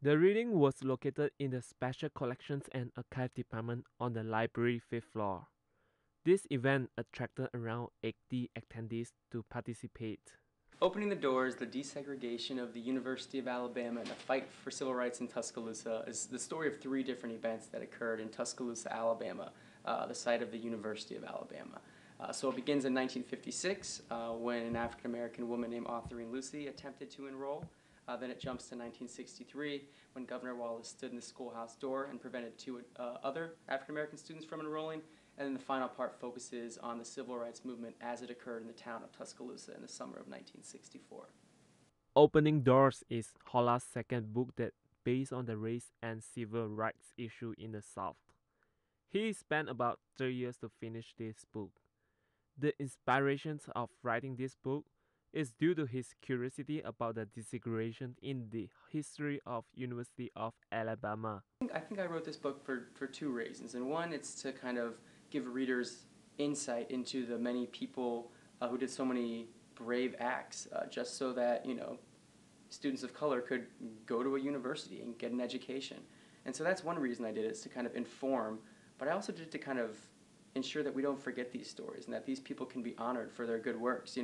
The reading was located in the Special Collections and Archive Department on the library fifth floor. This event attracted around 80 attendees to participate. Opening the Doors, the Desegregation of the University of Alabama, and the Fight for Civil Rights in Tuscaloosa is the story of three different events that occurred in Tuscaloosa, Alabama, the site of the University of Alabama. So it begins in 1956 when an African American woman named Autherine Lucy attempted to enroll. Then it jumps to 1963 when Governor Wallace stood in the schoolhouse door and prevented two other African American students from enrolling. And then the final part focuses on the civil rights movement as it occurred in the town of Tuscaloosa in the summer of 1964. Opening Doors is Hollars' second book that based on the race and civil rights issue in the South. He spent about 3 years to finish this book. The inspiration of writing this book is due to his curiosity about the desegregation in the history of University of Alabama. I think I wrote this book for two reasons. And one, it's to kind of give readers insight into the many people who did so many brave acts just so that, students of color could go to a university and get an education. And so that's one reason I did it, is to kind of inform, but I also did it to kind of ensure that we don't forget these stories and that these people can be honored for their good works.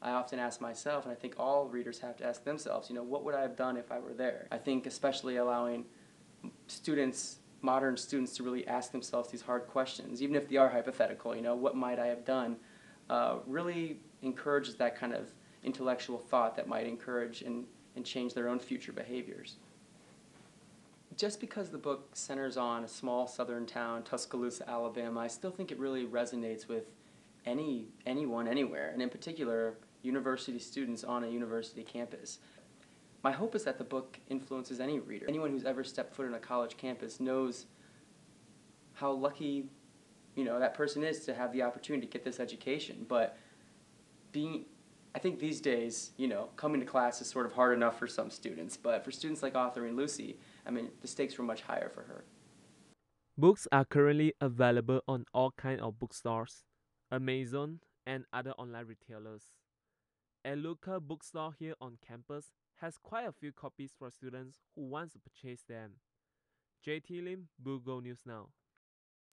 I often ask myself, and I think all readers have to ask themselves, what would I have done if I were there? I think especially allowing students, modern students, to really ask themselves these hard questions, even if they are hypothetical, what might I have done, really encourages that kind of intellectual thought that might encourage and change their own future behaviors. Just because the book centers on a small southern town, Tuscaloosa, Alabama, I still think it really resonates with anyone, anywhere, and in particular, university students on a university campus. My hope is that the book influences any reader. Anyone who's ever stepped foot on a college campus knows how lucky, that person is to have the opportunity to get this education. But I think these days, coming to class is sort of hard enough for some students. But for students like Autherine Lucy, the stakes were much higher for her. Books are currently available on all kinds of bookstores, Amazon, and other online retailers. A local bookstore here on campus has quite a few copies for students who want to purchase them. JT Lim, Google News Now.